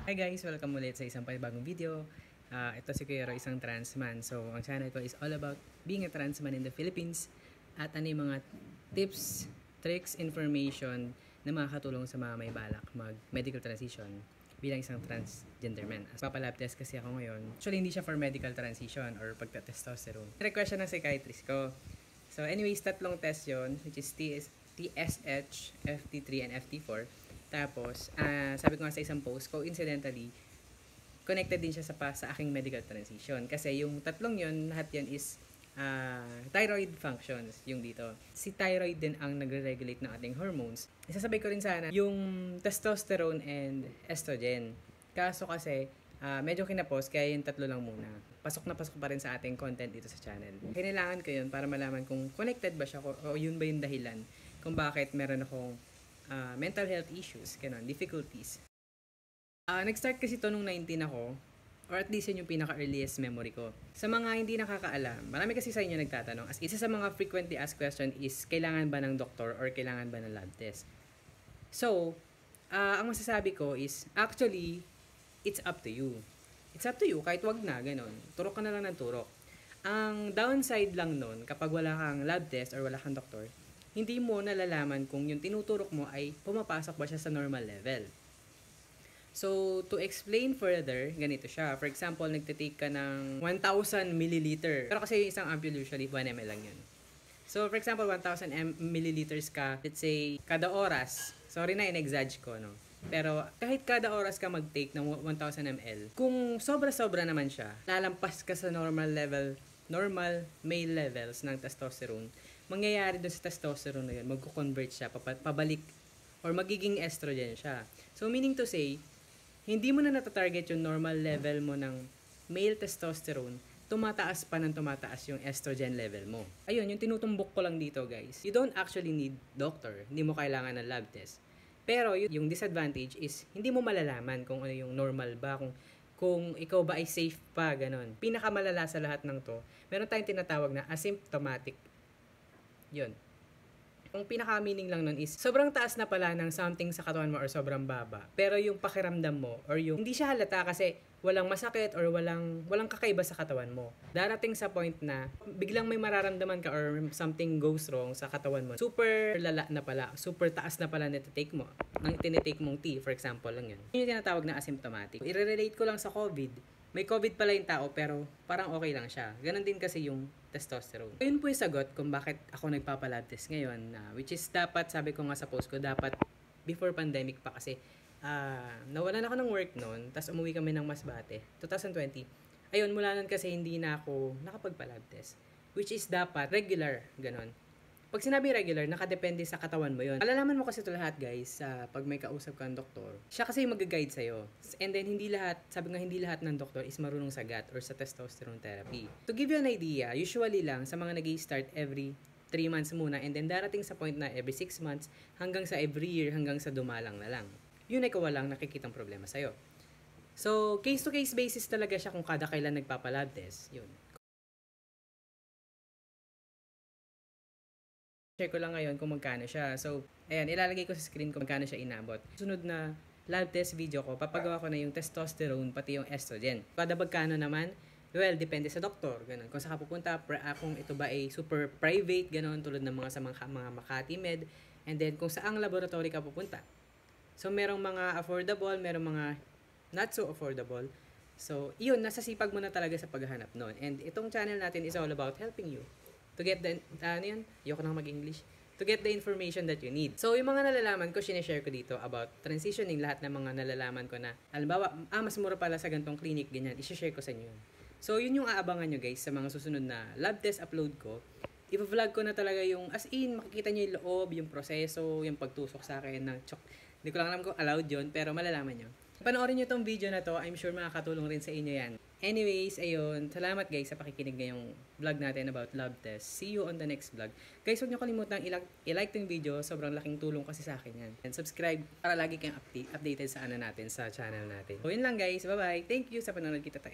Hi guys! Welcome ulit sa isang panibagong video. Ito si Kuya Roy, isang trans man. So, ang channel ko is all about being a trans man in the Philippines at ano yung mga tips, tricks, information na makakatulong sa mga may balak mag-medical transition bilang isang transgender man. Papalab test kasi ako ngayon. Actually, hindi siya for medical transition or pagka-testosterone. Request siya ng psychiatrist ko. So, anyways, tatlong test yon, which is TSH, FT3, and FT4. Tapos, sabi ko nga sa isang post, coincidentally, connected din siya sa aking medical transition. Kasi yung tatlong yun, lahat yan is thyroid functions, yung dito. Si thyroid din ang nagre-regulate ng ating hormones. Isasabay ko rin sana yung testosterone and estrogen. Kaso kasi, medyo kinapos, kaya yung tatlo lang muna. Pasok na pasok pa rin sa ating content dito sa channel. Kailangan ko yun para malaman kung connected ba siya o yun ba yung dahilan kung bakit meron akong mental health issues, ganun, difficulties. Nag-start kasi to nung 19 ako, or at least yun yung pinaka-earliest memory ko. Sa mga hindi nakakaalam, marami kasi sa inyo nagtatanong, as isa sa mga frequently asked question is, kailangan ba ng doktor or kailangan ba ng lab test? So, ang masasabi ko is, actually, it's up to you. It's up to you, kahit wag na, ganun. Turok ka na lang ng turok. Ang downside lang nun, kapag wala kang lab test or wala kang doktor, hindi mo nalalaman kung yung tinuturok mo ay pumapasok ba siya sa normal level. So, to explain further, ganito siya. For example, nagtitake ka ng 1,000 milliliter. Pero kasi yung isang ampule usually 1 ml lang yun. So, for example, 1,000 milliliters ka, let's say, kada oras. Sorry na, in-exage ko, no? Pero kahit kada oras ka mag-take ng 1,000 ml, kung sobra-sobra naman siya, lalampas ka sa normal male levels ng testosterone, mangyayari doon sa testosterone na yun, magko-convert siya, pabalik, or magiging estrogen siya. So, meaning to say, hindi mo na natatarget yung normal level mo ng male testosterone, tumataas pa ng tumataas yung estrogen level mo. Ayun, yung tinutumbok ko lang dito, guys. You don't actually need doctor. Hindi mo kailangan ng lab test. Pero, yung disadvantage is, hindi mo malalaman kung ano yung normal ba, kung ikaw ba ay safe pa, ganun. Pinakamalala sa lahat ng to, meron tayong tinatawag na asymptomatic. Yun. Ang pinaka-meaning lang nun is, sobrang taas na pala ng something sa katawan mo or sobrang baba. Pero yung pakiramdam mo, or yung hindi siya halata kasi walang masakit or walang kakaiba sa katawan mo. Darating sa point na biglang may mararamdaman ka or something goes wrong sa katawan mo. Super lala na pala, super taas na pala na tinitake mo. Nang tinitake mong tea, for example lang yun. Yun yung tinatawag na asymptomatic. I-relate ko lang sa COVID. May COVID pala yung tao pero parang okay lang siya. Ganon din kasi yung testosterone. Yun po yung sagot kung bakit ako nagpapalab test ngayon. Which is dapat, sabi ko nga sa post ko, dapat before pandemic pa kasi nawalan ako ng work noon. Tapos umuwi kami ng Masbate, 2020. Ayun, mula nun kasi hindi na ako nakapagpalab test. Which is dapat regular, ganon. Pag sinabi regular, nakadepende sa katawan mo yun. Alalaman mo kasi ito lahat, guys, pag may kausap kang doktor. Siya kasi yung mag-guide sa'yo. And then, hindi lahat ng doktor is marunong sa GAT or sa testosterone therapy. To give you an idea, usually lang, sa mga nag-i-start every 3 months muna, and then darating sa point na every 6 months, hanggang sa every year, hanggang sa dumalang na lang. Yun ay kawalang nakikitang problema sa'yo. So, case-to-case basis talaga siya kung kada kailan nagpapalab test. Yun. Share ko lang ngayon kung magkano siya. So, ayan, ilalagay ko sa screen kung magkano siya inabot. Sunod na lab test video ko, papagawa ko na yung testosterone, pati yung estrogen. Kada magkano naman, well, depende sa doktor. Ganun. Kung saan ka pupunta, kung ito ba ay super private, ganun, tulad ng mga sa mga Makati Med. And then, kung saang laboratory ka pupunta. So, merong mga affordable, merong mga not so affordable. So, yun, nasa sipag mo na talaga sa paghahanap nun. And itong channel natin is all about helping you to get the, ayoko nang mag-English, to get the information that you need. So, yung mga nalalaman ko, sinishare ko dito about transitioning, lahat ng mga nalalaman ko na, halimbawa, mas mura pala sa gantong clinic, ganyan, isishare ko sa inyo. So, yun yung aabangan nyo, guys, sa mga susunod na lab test upload ko. I-vlog ko na talaga yung, as in, makikita nyo yung loob, yung proseso, yung pagtusok sa akin ng chok. Hindi ko lang alam kung allowed yun, pero malalaman nyo. Panoorin nyo tong video na to, I'm sure makakatulong rin sa inyo yan. Anyways, ayun, salamat guys sa pakikinig ngayong vlog natin about lab test. See you on the next vlog. Guys, huwag nyo kalimutang i-like tong video, sobrang laking tulong kasi sa akin yan. And subscribe para lagi kayong updated sa natin, sa channel natin. So yun lang guys, bye bye. Thank you sa panonood kita tayo.